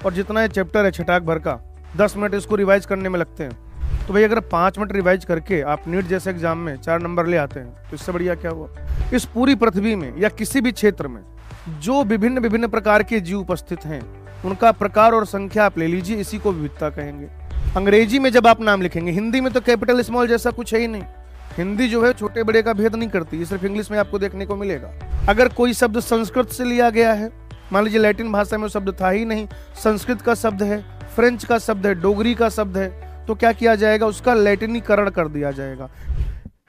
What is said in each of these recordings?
और जितना ये चैप्टर है छटाक भर का 10 मिनट इसको रिवाइज करने में लगते हैं। तो भाई अगर 5 मिनट रिवाइज करके आप नीट जैसे एग्जाम में 4 नंबर ले आते हैं तो इससे बढ़िया क्या हुआ। इस पूरी पृथ्वी में या किसी भी क्षेत्र में जो विभिन्न विभिन्न प्रकार के जीव उपस्थित हैं उनका प्रकार और संख्या आप ले लीजिए, इसी को विविधता कहेंगे। अंग्रेजी में जब आप नाम लिखेंगे, हिंदी में तो कैपिटल स्मॉल जैसा कुछ है ही नहीं। हिंदी जो है छोटे बड़े का भेद नहीं करती, ये सिर्फ इंग्लिश में आपको देखने को मिलेगा। अगर कोई शब्द संस्कृत से लिया गया है, मान लीजिए लैटिन भाषा में वो शब्द था ही नहीं, संस्कृत का शब्द है, फ्रेंच का शब्द है, डोगरी का शब्द है, तो क्या किया जाएगा, उसका लैटिनीकरण कर दिया जाएगा।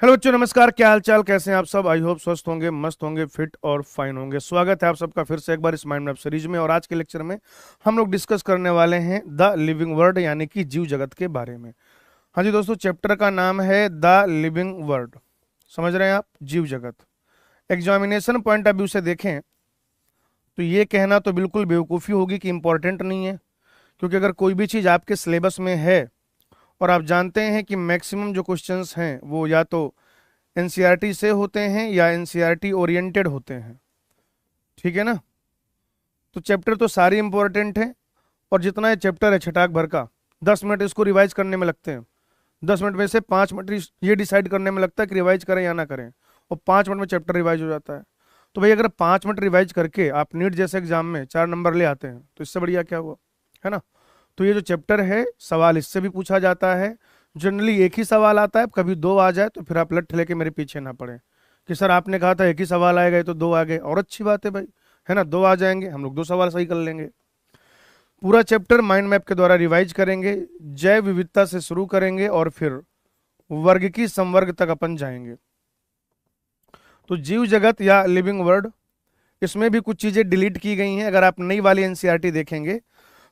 हेलो बच्चों, नमस्कार, क्या हाल चाल, कैसे हैं आप सब। आई होप स्वस्थ होंगे, मस्त होंगे, फिट और फाइन होंगे। स्वागत है आप सबका फिर से एक बार इस माइंड मैप सीरीज में। और आज के लेक्चर में हम लोग डिस्कस करने वाले हैं द लिविंग वर्ल्ड यानी कि जीव जगत के बारे में। हाँ जी दोस्तों, चैप्टर का नाम है द लिविंग वर्ल्ड। समझ रहे हैं आप, जीव जगत। एग्जामिनेशन पॉइंट ऑफ व्यू से देखें तो ये कहना तो बिल्कुल बेवकूफ़ी होगी कि इंपॉर्टेंट नहीं है, क्योंकि अगर कोई भी चीज़ आपके सिलेबस में है और आप जानते हैं कि मैक्सिमम जो क्वेश्चंस हैं वो या तो एनसीईआरटी से होते हैं या एनसीईआरटी ओरिएंटेड होते हैं, ठीक है ना। तो चैप्टर तो सारे इंपॉर्टेंट हैं, और जितना ये चैप्टर है छटाक भर का 10 मिनट इसको रिवाइज करने में लगते हैं। 10 मिनट में से 5 मिनट ये डिसाइड करने में लगता है कि रिवाइज करें या ना करें, और 5 मिनट में चैप्टर रिवाइज हो जाता है। तो भाई अगर 5 मिनट रिवाइज करके आप नीट जैसे एग्जाम में 4 नंबर ले आते हैं तो इससे बढ़िया क्या हुआ, है ना। तो ये जो चैप्टर है, सवाल इससे भी पूछा जाता है। जनरली एक ही सवाल आता है, कभी 2 आ जाए तो फिर आप लठ लेके मेरे पीछे ना पड़े कि सर आपने कहा था एक ही सवाल आएगा, तो 2 आ गए, और अच्छी बात है भाई, है ना। 2 आ जाएंगे, हम लोग 2 सवाल सही कर लेंगे। पूरा चैप्टर माइंड मैप के द्वारा रिवाइज करेंगे, जैव विविधता से शुरू करेंगे और फिर वर्ग की संवर्ग तक अपन जाएंगे। तो जीव जगत या लिविंग वर्ल्ड, इसमें भी कुछ चीजें डिलीट की गई हैं। अगर आप नई वाली एनसीईआरटी देखेंगे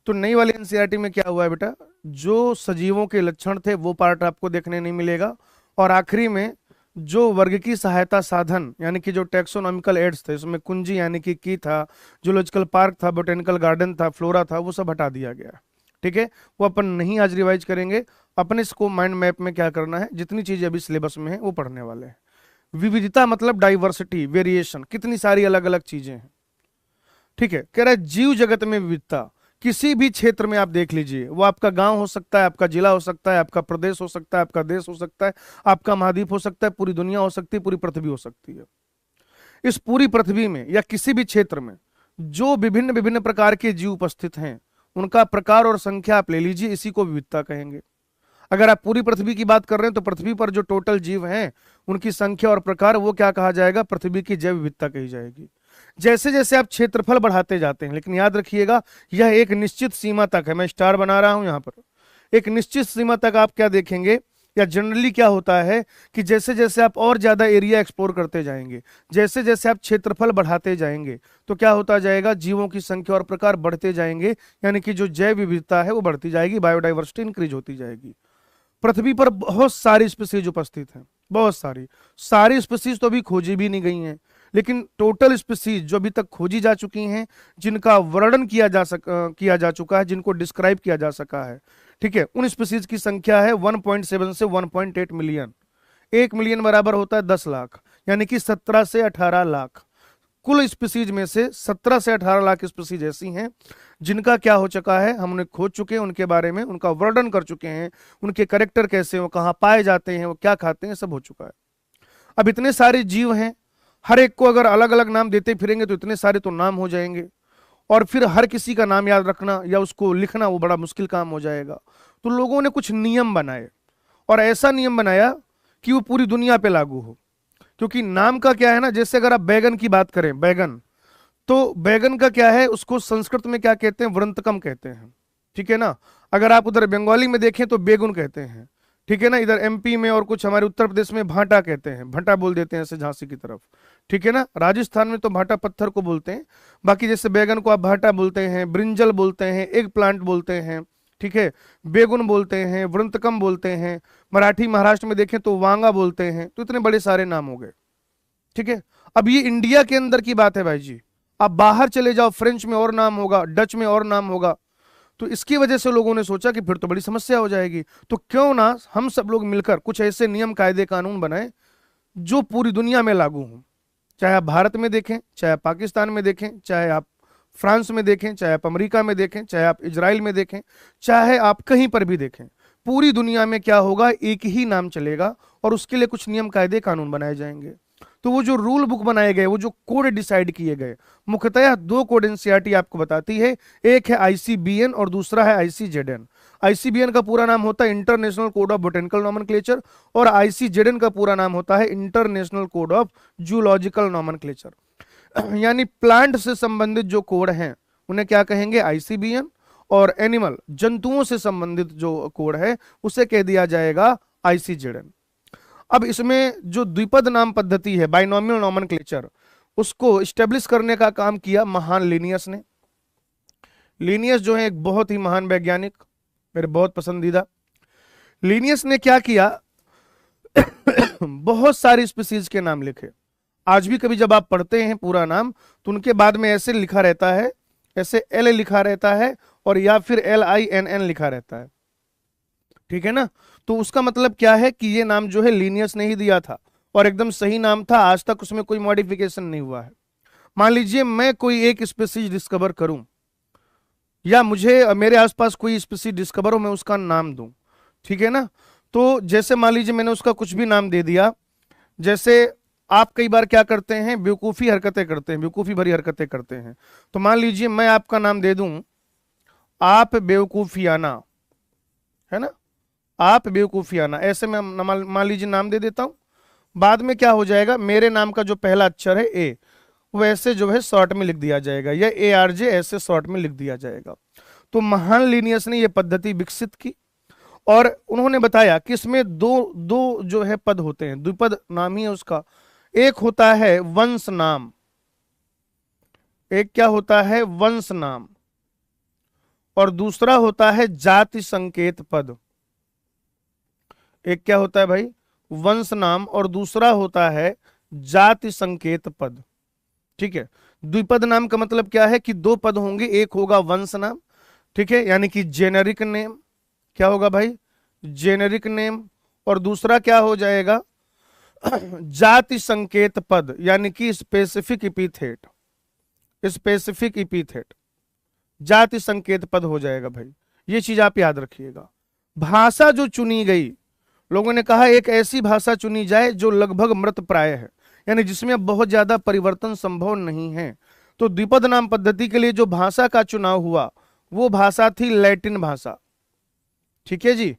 तो नई वाली एनसीईआरटी में क्या हुआ है बेटा, जो सजीवों के लक्षण थे वो पार्ट आपको देखने नहीं मिलेगा, और आखिरी में जो वर्ग की सहायता साधन यानी कि जो टैक्सोनॉमिकल एड्स थे, इसमें कुंजी यानी कि की था, जूलॉजिकल पार्क था, बोटेनिकल गार्डन था, फ्लोरा था, वो सब हटा दिया गया। ठीक है, वो अपन नहीं आज रिवाइज करेंगे। अपने इसको माइंड मैप में क्या करना है, जितनी चीजें अभी सिलेबस में है वो पढ़ने वाले हैं। विविधता मतलब डाइवर्सिटी, वेरिएशन, कितनी सारी अलग अलग चीजें हैं। ठीक है, कह रहा है जीव जगत में विविधता किसी भी क्षेत्र में आप देख लीजिए, वो आपका गांव हो सकता है, आपका जिला हो सकता है, आपका प्रदेश हो सकता है, आपका देश हो सकता है, आपका महाद्वीप हो सकता है, पूरी दुनिया हो सकती है, पूरी पृथ्वी हो सकती है। इस पूरी पृथ्वी में या किसी भी क्षेत्र में जो विभिन्न विभिन्न प्रकार के जीव उपस्थित हैं उनका प्रकार और संख्या आप ले लीजिए, इसी को विविधता कहेंगे। अगर आप पूरी पृथ्वी की बात कर रहे हैं तो पृथ्वी पर जो टोटल जीव हैं उनकी संख्या और प्रकार, वो क्या कहा जाएगा, पृथ्वी की जैव विविधता कही जाएगी। जैसे जैसे आप क्षेत्रफल बढ़ाते जाते हैं, लेकिन याद रखिएगा यह एक निश्चित सीमा तक है। मैं स्टार बना रहा हूं यहां पर, एक निश्चित सीमा तक आप क्या देखेंगे, या जनरली क्या होता है कि जैसे जैसे आप और ज्यादा एरिया एक्सप्लोर करते जाएंगे, जैसे जैसे आप क्षेत्रफल बढ़ाते जाएंगे, तो क्या होता जाएगा, जीवों की संख्या और प्रकार बढ़ते जाएंगे, यानी कि जो जैव विविधता है वो बढ़ती जाएगी, बायोडाइवर्सिटी इंक्रीज होती जाएगी। पृथ्वी पर बहुत सारी स्पीसीज उपस्थित हैं, बहुत सारी स्पीसीज तो अभी खोजी भी नहीं गई हैं, लेकिन टोटल स्पीसीज जो अभी तक खोजी जा चुकी हैं, जिनका वर्णन किया जा चुका है, जिनको डिस्क्राइब किया जा सका है, ठीक है, उन स्पीसीज की संख्या है 1.7 से 1.8 मिलियन। 1 मिलियन बराबर होता है 10 लाख, यानी कि 17 से 18 लाख। कुल स्पीसीज में से 17 से 18 लाख स्पीसीज ऐसी हैं जिनका क्या हो चुका है, हम उन्हें खोज चुके हैं, उनके बारे में उनका वर्णन कर चुके हैं, उनके कैरेक्टर कैसे, वो कहाँ पाए जाते हैं, वो क्या खाते हैं, सब हो चुका है। अब इतने सारे जीव हैं, हर एक को अगर अलग अलग नाम देते फिरेंगे तो इतने सारे तो नाम हो जाएंगे, और फिर हर किसी का नाम याद रखना या उसको लिखना वो बड़ा मुश्किल काम हो जाएगा। तो लोगों ने कुछ नियम बनाए, और ऐसा नियम बनाया कि वो पूरी दुनिया पे लागू हो। क्योंकि नाम का क्या है ना, जैसे अगर आप बैगन की बात करें, बैगन, तो बैगन का क्या है, उसको संस्कृत में क्या कहते हैं, वृंतकम कहते हैं, ठीक है ना। अगर आप उधर बंगाली में देखें तो बेगुन कहते हैं, ठीक है ना। इधर एमपी में और कुछ हमारे उत्तर प्रदेश में भाटा कहते हैं, भंटा बोल देते हैं ऐसे झांसी की तरफ, ठीक है ना। राजस्थान में तो भाटा पत्थर को बोलते हैं, बाकी जैसे बैगन को आप भाटा बोलते हैं, ब्रिंजल बोलते हैं, एग प्लांट बोलते हैं, ठीक है, बेगुन बोलते हैं, वृंतकम बोलते हैं। मराठी महाराष्ट्र में देखें तो वांगा बोलते हैं। तो इतने बड़े सारे नाम हो गए, ठीक है। अब ये इंडिया के अंदर की बात है भाई जी, आप बाहर चले जाओ, फ्रेंच में और नाम होगा, डच में और नाम होगा। तो इसकी वजह से लोगों ने सोचा कि फिर तो बड़ी समस्या हो जाएगी, तो क्यों ना हम सब लोग मिलकर कुछ ऐसे नियम कायदे कानून बनाएं जो पूरी दुनिया में लागू हों। चाहे आप भारत में देखें, चाहे आप पाकिस्तान में देखें, चाहे आप फ्रांस में देखें, चाहे आप अमेरिका में देखें, चाहे आप इजराइल में देखें, चाहे आप कहीं पर भी देखें, पूरी दुनिया में क्या होगा, एक ही नाम चलेगा और उसके लिए कुछ नियम कायदे कानून बनाए जाएंगे। तो वो जो रूल बुक बनाए गए, वो जो कोड डिसाइड किए गए, मुख्यतः दो कोड एनसीईआरटी आपको बताती है, एक है आईसीबीएन और दूसरा है आईसीजेडएन। आईसीबीएन का पूरा नाम होता है international code of botanical nomenclature और आईसीजेडएन का पूरा नाम होता है international code of zoological nomenclature. यानी प्लांट से संबंधित जो कोड हैं उन्हें क्या कहेंगे, आईसीबीएन, और एनिमल जंतुओं से संबंधित जो कोड है उसे कह दिया जाएगा आईसीजेडएन। अब इसमें जो द्विपद नाम पद्धति है, बाइनोमियल नॉमेनक्लेचर, उसको स्टेब्लिश करने का काम किया महान लिनियस ने। लिनियस जो है एक बहुत ही महान वैज्ञानिक, मेरे बहुत पसंदीदा। लिनियस ने क्या किया, बहुत सारी स्पीसीज के नाम लिखे। आज भी कभी जब आप पढ़ते हैं पूरा नाम तो उनके बाद में ऐसे लिखा रहता है, ऐसे एल लिखा रहता है और या फिर LINN लिखा रहता है, ठीक है ना। तो उसका मतलब क्या है कि ये नाम जो है लिनियस ने ही दिया था और एकदम सही नाम था, आज तक उसमें कोई मॉडिफिकेशन नहीं हुआ है। मान लीजिए मैं कोई एक स्पीसीज डिस्कवर करूं या मुझे मेरे आसपास कोई स्पीसीज डिस्कवर हो, मैं उसका नाम दूं, ठीक है ना। तो जैसे मान लीजिए मैंने उसका कुछ भी नाम दे दिया, जैसे आप कई बार क्या करते हैं, बेवकूफ़ी हरकतें करते हैं, बेवकूफ़ी भरी हरकतें करते हैं। तो मान लीजिए मैं आपका नाम दे दूं आप बेवकूफियाना, है ना, आप बेवकूफियाना, ऐसे मैं मान लीजिए नाम दे देता हूं। बाद में क्या हो जाएगा, मेरे नाम का जो पहला अक्षर है ए, वैसे जो है शॉर्ट में लिख दिया जाएगा, या ARJ ऐसे शॉर्ट में लिख दिया जाएगा। तो महान लिनियस ने यह पद्धति विकसित की और उन्होंने बताया कि इसमें दो जो है पद होते हैं, द्विपद नाम ही है उसका। एक होता है वंश नाम, एक क्या होता है, वंश नाम, और दूसरा होता है जाति संकेत पद। एक क्या होता है भाई, वंश नाम, और दूसरा होता है जाति संकेत पद, ठीक है। द्विपद नाम का मतलब क्या है कि दो पद होंगे, एक होगा वंश नाम, ठीक है, यानी कि जेनेरिक नेम, क्या होगा भाई, जेनेरिक नेम, और दूसरा क्या हो जाएगा, जाति संकेत पद, यानी कि स्पेसिफिक इपीथेट, स्पेसिफिक इपीथेट, जाति संकेत पद हो जाएगा भाई। ये चीज आप याद रखिएगा। भाषा जो चुनी गई, लोगों ने कहा एक ऐसी भाषा चुनी जाए जो लगभग मृत प्राय है, यानी जिसमें बहुत ज्यादा परिवर्तन संभव नहीं है। तो द्विपद नाम पद्धति के लिए जो भाषा का चुनाव हुआ वो भाषा थी लैटिन भाषा, ठीक है जी।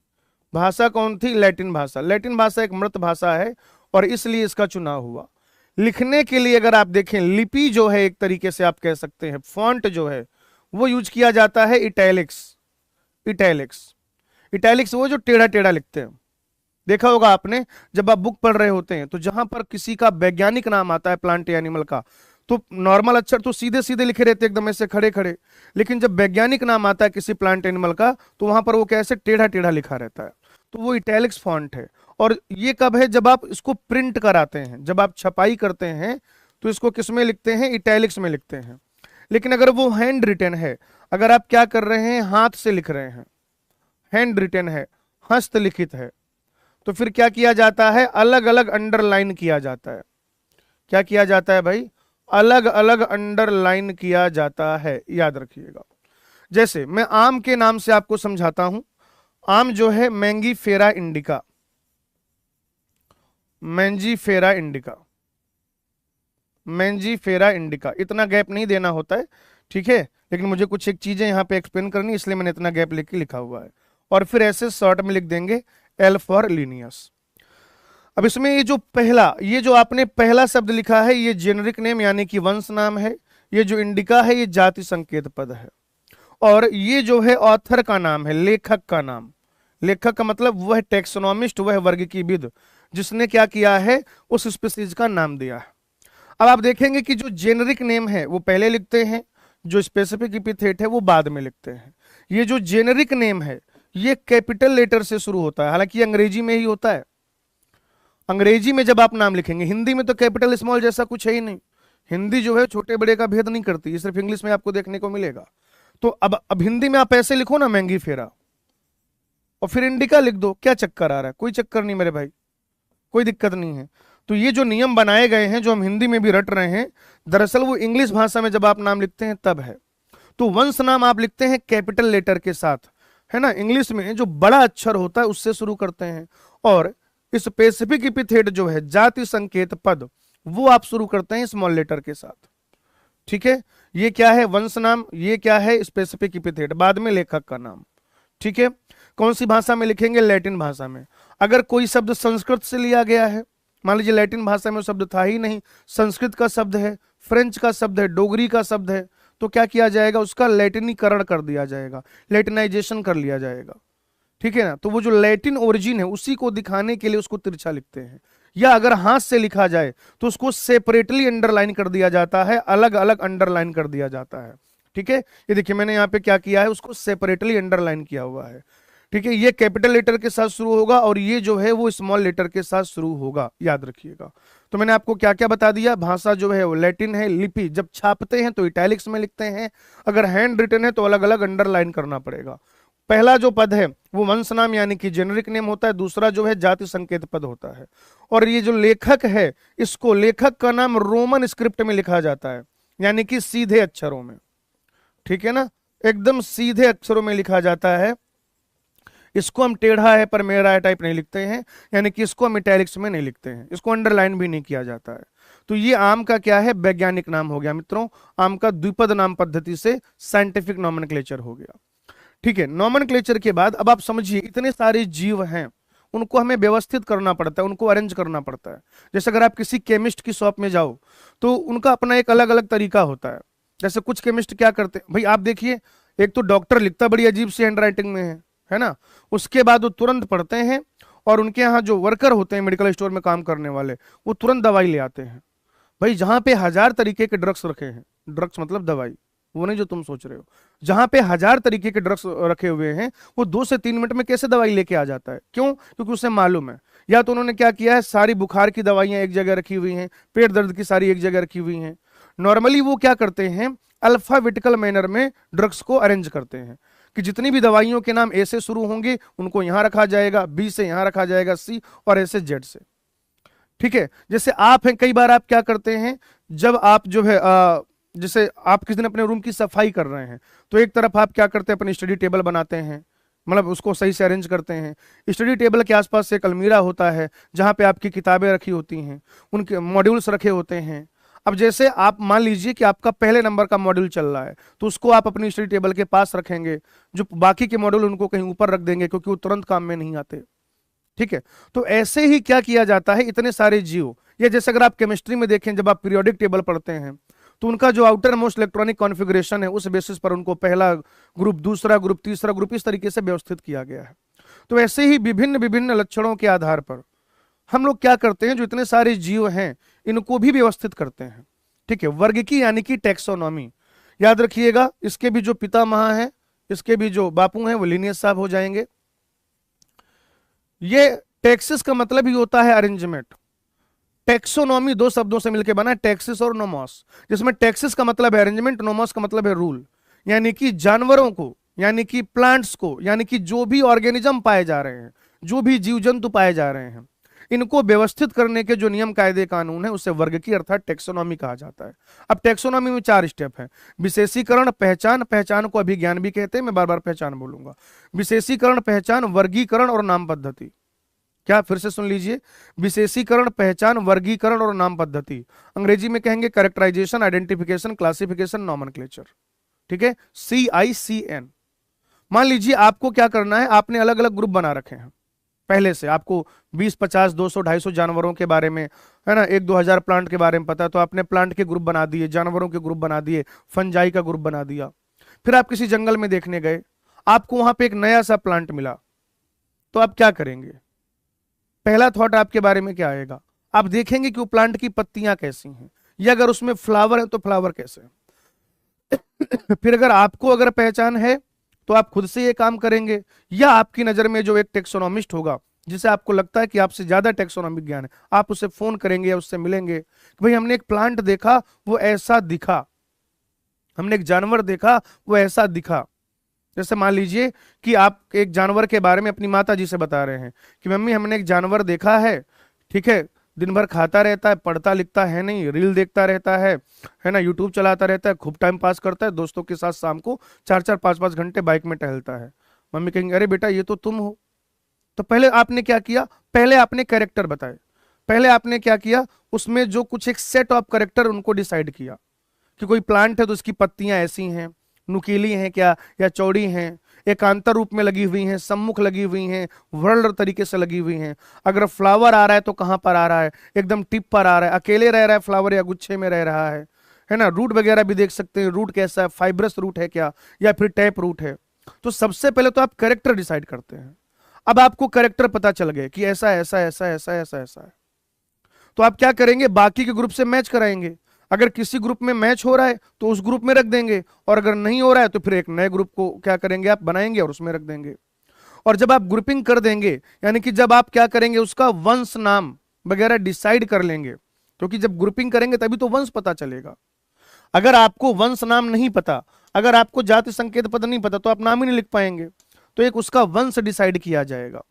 भाषा कौन थी, लैटिन भाषा। लैटिन भाषा एक मृत भाषा है और इसलिए इसका चुनाव हुआ। लिखने के लिए अगर आप देखें, लिपि जो है एक तरीके से आप कह सकते हैं, फॉन्ट जो है वो यूज किया जाता है इटैलिक्स। इटैलिक्स, इटैलिक्स वो जो टेढ़ा टेढ़ा लिखते हैं, देखा होगा आपने जब आप बुक पढ़ रहे होते हैं तो जहां पर किसी का वैज्ञानिक नाम आता है प्लांट या एनिमल का, तो नॉर्मल अक्षर तो सीधे सीधे लिखे रहते एकदम ऐसे खड़े खड़े, लेकिन जब वैज्ञानिक नाम आता है किसी प्लांट एनिमल का तो वहां पर वो कैसे टेढ़ा टेढ़ा लिखा रहता है। तो वो इटैलिक्स फॉन्ट है। और ये कब है, जब आप इसको प्रिंट कराते हैं, जब आप छपाई करते हैं तो इसको किस में लिखते हैं, इटैलिक्स में लिखते हैं। लेकिन अगर वो हैंड रिटन है, अगर आप क्या कर रहे हैं, हाथ से लिख रहे हैं, हैंड रिटन है, हस्तलिखित है, तो फिर क्या किया जाता है, अलग अलग अंडरलाइन किया जाता है। क्या किया जाता है भाई, अलग अलग अंडरलाइन किया जाता है, याद रखिएगा। जैसे मैं आम के नाम से आपको समझाता हूं, आम जो है Mangifera indica, Mangifera indica, Mangifera indica, इतना गैप नहीं देना होता है, ठीक है, लेकिन मुझे कुछ एक चीजें यहाँ पे एक्सप्लेन करनी, इसलिए मैंने इतना गैप लेके लिखा हुआ है। और फिर ऐसे शॉर्ट में लिख देंगे L फॉर लिनियस। अब इसमें ये जो पहला, ये जो आपने पहला शब्द लिखा है ये जेनरिक नेम यानी कि वंश नाम है, ये जो इंडिका है ये जाति संकेत पद है, और ये जो है ऑथर का नाम है, लेखक का नाम। लेखक का मतलब वह टेक्सोनॉमिस्ट, वह वर्गीकीविद जिसने क्या किया है, उस स्पीसीज का नाम दिया है। अब आप देखेंगे कि जो जेनरिक नेम है वो पहले लिखते हैं, जो स्पेसिफिक एपिथेट है वो बाद में लिखते हैं। ये जो जेनरिक नेम है ये कैपिटल लेटर से शुरू होता है, हालांकि अंग्रेजी में ही होता है। अंग्रेजी में जब आप नाम लिखेंगे, हिंदी में तो कैपिटल स्मॉल जैसा कुछ है ही नहीं, हिंदी जो है छोटे बड़े का भेद नहीं करती, ये सिर्फ इंग्लिश में आपको देखने को मिलेगा। तो अब हिंदी में आप ऐसे लिखो ना, मैंगीफेरा, और फिर इंडिका लिख दो, क्या चक्कर आ रहा है, कोई चक्कर नहीं मेरे भाई, कोई दिक्कत नहीं है। तो ये जो नियम बनाए गए हैं जो हम हिंदी में भी रट रहे हैं, दरअसल वो इंग्लिश भाषा में जब आप नाम लिखते हैं तब है। तो वंश नाम आप लिखते हैं कैपिटल लेटर के साथ, है ना। इंग्लिश में जो बड़ा अक्षर होता है उससे शुरू करते हैं, और स्पेसिफिक एपिथेट जो है जाति संकेत पद, वो आप शुरू करते हैं स्मॉल लेटर के साथ। ठीक है, ये क्या है वंश नाम, ये क्या है स्पेसिफिक एपिथेट, बाद में लेखक का नाम। ठीक है, कौन सी भाषा में लिखेंगे, लैटिन भाषा में। अगर कोई शब्द संस्कृत से लिया गया है, मान लीजिए लैटिन भाषा में शब्द था ही नहीं, संस्कृत का शब्द है, फ्रेंच का शब्द है, डोगरी का शब्द है, तो क्या किया जाएगा, उसका लैटिनीकरण कर दिया जाएगा, लैटिनाइजेशन कर लिया जाएगा। ठीक है ना, तो वो जो लैटिन ओरिजिन है उसी को दिखाने के लिए उसको तिरछा लिखते हैं। या अगर हाथ से लिखा जाए तो उसको सेपरेटली अंडरलाइन कर दिया जाता है, अलग अलग अंडरलाइन कर दिया जाता है। ठीक है, ये देखिए मैंने यहाँ पे क्या किया है, उसको सेपरेटली अंडरलाइन किया हुआ है। ठीक है, ये कैपिटल लेटर के साथ शुरू होगा और ये जो है वो स्मॉल लेटर के साथ शुरू होगा, याद रखिएगा। तो मैंने आपको क्या क्या बता दिया, भाषा जो है वो लैटिन है, लिपि जब छापते हैं तो इटैलिक्स में लिखते हैं, अगर हैंड रिटन है तो अलग अलग अंडरलाइन करना पड़ेगा। पहला जो पद है वो वंश नाम यानी कि जेनरिक नेम होता है, दूसरा जो है जाति संकेत पद होता है। और ये जो लेखक है, इसको लेखक का नाम रोमन स्क्रिप्ट में लिखा जाता है, यानी कि सीधे अक्षरों में। ठीक है ना, एकदम सीधे अक्षरों में लिखा जाता है। इसको हम टेढ़ा है पर मेरा है टाइप नहीं लिखते हैं, यानी कि इसको हम इटैलिक्स में नहीं लिखते हैं, इसको अंडरलाइन भी नहीं किया जाता है। तो ये आम का क्या है, वैज्ञानिक नाम हो गया मित्रों, आम का द्विपद नाम पद्धति से साइंटिफिक नॉमेनक्लेचर हो गया। ठीक है, नॉमेनक्लेचर के बाद अब आप समझिए इतने सारे जीव हैं, उनको हमें व्यवस्थित करना पड़ता है, उनको अरेंज करना पड़ता है। जैसे अगर आप किसी केमिस्ट की शॉप में जाओ तो उनका अपना एक अलग अलग तरीका होता है। जैसे कुछ केमिस्ट क्या करते हैं भाई, आप देखिए, एक तो डॉक्टर लिखता बड़ी अजीब सी हैंडराइटिंग में है ना, उसके बाद वो तुरंत पढ़ते हैं, और उनके यहाँ जो वर्कर होते हैं मेडिकल स्टोर में काम करने वाले, वो तुरंत दवाई ले आते हैं। भाई जहां पे 1000 तरीके के ड्रग्स रखे हैं, ड्रग्स मतलब दवाई, वो नहीं जो तुम सोच रहे हो, जहां पे 1000 तरीके के ड्रग्स रखे हुए हैं, वो 2 से 3 मिनट में कैसे दवाई लेके आ जाता है, क्यों, क्योंकि उसे मालूम है। या तो उन्होंने क्या किया है, सारी बुखार की दवाइयां एक जगह रखी हुई हैं, पेट दर्द की सारी एक जगह रखी हुई हैं। नॉर्मली वो क्या करते हैं, अल्फाबेटिकल मैनर में ड्रग्स को अरेंज करते हैं, कि जितनी भी दवाइयों के नाम ए से शुरू होंगे उनको यहां रखा जाएगा, बी से यहां रखा जाएगा, सी, और ऐसे जेड से। ठीक है, जैसे आप हैं, कई बार आप क्या करते हैं, जब आप जो है जैसे आप किसी दिन अपने रूम की सफाई कर रहे हैं, तो एक तरफ आप क्या करते हैं, अपनी स्टडी टेबल बनाते हैं, मतलब उसको सही से अरेंज करते हैं। स्टडी टेबल के आसपास एक अलमीरा होता है जहां पे आपकी किताबें रखी होती हैं, उनके मॉड्यूल्स रखे होते हैं। अब जैसे आप मान लीजिए कि आपका पहले नंबर का मॉड्यूल चल रहा है, तो उसको आप अपनी स्टडी टेबल के पास रखेंगे, जो बाकी के मॉड्यूल उनको कहीं ऊपर रख देंगे, क्योंकि वो तुरंत काम में नहीं आते। ठीक है, तो ऐसे ही क्या किया जाता है, इतने सारे जीव, या जैसे अगर आप केमिस्ट्री में देखें, जब आप पीरियोडिक टेबल पढ़ते हैं, तो उनका जो आउटर मोस्ट इलेक्ट्रॉनिक कॉन्फ़िगरेशन है, उस बेसिस पर उनको पहला ग्रुप, दूसरा ग्रुप, तीसरा ग्रुप, इस तरीके से व्यवस्थित किया गया है। तो ऐसे ही विभिन्न विभिन्न लक्षणों के आधार पर हम लोग क्या करते हैं, जो इतने सारे जीव हैं इनको भी व्यवस्थित करते हैं। ठीक है, वर्ग की यानी कि टैक्सोनॉमी, याद रखिएगा। इसके भी जो पितामह है, इसके भी जो बापू हैं वो लिनियस साहब हो जाएंगे। ये टैक्सिस का मतलब ही होता है अरेंजमेंट। टैक्सोनॉमी 2 शब्दों से मिलकर बना है, टैक्सिस और नोमोस, जिसमें टैक्सिस का मतलब है अरेंजमेंट, नोमोस का मतलब है रूल, यानी कि जानवरों को, यानी कि प्लांट्स को, यानी कि जो भी ऑर्गेनिज्म पाए जा रहे हैं, जो भी जीव जंतु पाए जा रहे हैं, इनको व्यवस्थित करने के जो नियम कायदे कानून है उसे वर्ग की अर्थात टैक्सोनॉमी कहा जाता है। अब टैक्सोनॉमी में 4 स्टेप है, विशेषीकरण, पहचान, पहचान को अभिज्ञान भी कहते हैं, मैं बार बार पहचान बोलूंगा, विशेषीकरण, पहचान, वर्गीकरण और नाम पद्धति। क्या, फिर से सुन लीजिए, विशेषीकरण, पहचान, वर्गीकरण और नाम पद्धति, अंग्रेजी में कहेंगे कैरेक्टराइजेशन, आइडेंटिफिकेशन, क्लासिफिकेशन, नॉमेनक्लेचर। ठीक है, CICN। मान लीजिए आपको क्या करना है, आपने अलग अलग ग्रुप बना रखे हैं पहले से, आपको 20, 50, 200, 250 जानवरों के बारे में, है ना, 1-2 हजार प्लांट के बारे में पता है, तो आपने प्लांट के ग्रुप बना दिए, जानवरों के ग्रुप बना दिए, फंजाई का ग्रुप बना दिया। फिर आप किसी जंगल में देखने गए, आपको वहां पे एक नया सा प्लांट मिला, तो आप क्या करेंगे, पहला थॉट आपके बारे में क्या आएगा, आप देखेंगे कि वो प्लांट की पत्तियां कैसी हैं, या अगर उसमें फ्लावर है तो फ्लावर कैसे है। फिर अगर आपको अगर पहचान है तो आप खुद से ये काम करेंगे, या आपकी नजर में जो एक टेक्सोनॉमिस्ट होगा, जिसे आपको लगता है कि आपसे ज्यादा टेक्सोनॉमिक ज्ञान है, आप उसे फोन करेंगे या उससे मिलेंगे कि भाई हमने एक प्लांट देखा, वो ऐसा दिखा, हमने एक जानवर देखा, वो ऐसा दिखा। जैसे मान लीजिए कि आप एक जानवर के बारे में अपनी माता जी से बता रहे हैं कि मम्मी हमने एक जानवर देखा है, ठीक है, दिन भर खाता रहता है, पढ़ता लिखता है नहीं, रील देखता रहता है ना, यूट्यूब चलाता रहता है, खूब टाइम पास करता है, दोस्तों के साथ शाम को 4-4 5-5 घंटे बाइक में टहलता है। मम्मी कहेंगे अरे बेटा ये तो तुम हो। तो पहले आपने क्या किया, पहले आपने कैरेक्टर बताए, पहले आपने क्या किया, उसमें जो कुछ एक सेट ऑफ कैरेक्टर उनको डिसाइड किया कि कोई प्लांट है तो उसकी पत्तियां ऐसी हैं, नुकीली हैं क्या या चौड़ी हैं, एकांतर रूप में लगी हुई हैं, सम्मुख लगी हुई हैं, वर्ल्ड तरीके से लगी हुई हैं। अगर फ्लावर आ रहा है तो कहां पर आ रहा है, एकदम टिप पर आ रहा है, अकेले रह रहा है फ्लावर या गुच्छे में रह रहा है ना। रूट वगैरह भी देख सकते हैं, रूट कैसा है, फाइब्रस रूट है क्या या फिर टैप रूट है। तो सबसे पहले तो आप कैरेक्टर डिसाइड करते हैं। अब आपको कैरेक्टर पता चल गए कि ऐसा ऐसा ऐसा ऐसा ऐसा ऐसा है, तो आप क्या करेंगे, बाकी के ग्रुप से मैच कराएंगे। अगर किसी ग्रुप में मैच हो रहा है तो उस ग्रुप में रख देंगे, और अगर नहीं हो रहा है तो फिर एक नए ग्रुप को क्या करेंगे, आप बनाएंगे और उसमें रख देंगे। और जब आप ग्रुपिंग कर देंगे, यानी कि जब आप क्या करेंगे, उसका वंश नाम वगैरह डिसाइड कर लेंगे, क्योंकि जब ग्रुपिंग करेंगे तभी तो वंश पता चलेगा। अगर आपको वंश नाम नहीं पता, अगर आपको जाति संकेत पद नहीं पता, तो आप नाम ही नहीं लिख पाएंगे। तो एक उसका वंश डिसाइड किया जाएगा,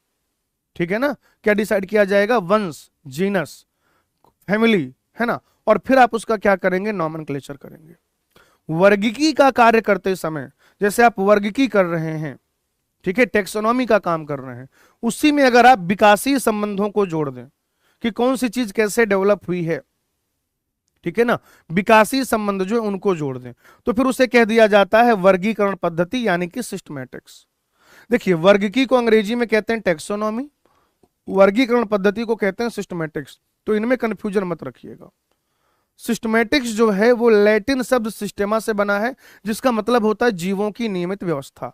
ठीक है ना। क्या डिसाइड किया जाएगा, वंश, जीनस, फैमिली, है ना। और फिर आप उसका क्या करेंगे, नॉमेनक्लेचर करेंगे। वर्गीकी का कार्य करते समय जैसे आप वर्गीकी कर रहे हैं, ठीक है, टेक्सोनॉमी का काम कर रहे हैं, उसी में अगर आप विकासीय संबंधों को जोड़ दें कि कौन सी चीज कैसे डेवलप हुई है, ठीक है ना, विकासीय संबंध जो है उनको जोड़ दें, तो फिर उसे कह दिया जाता है वर्गीकरण पद्धति, यानी कि सिस्टमैटिक्स। देखिए, वर्गीकी को अंग्रेजी में कहते हैं टेक्सोनॉमी, वर्गीकरण पद्धति को कहते हैं सिस्टमैटिक्स। तो इनमें कंफ्यूजन मत रखिएगा। सिस्टमैटिक्स जो है वो लैटिन शब्द सिस्टेमा से बना है, जिसका मतलब होता है जीवों की नियमित व्यवस्था,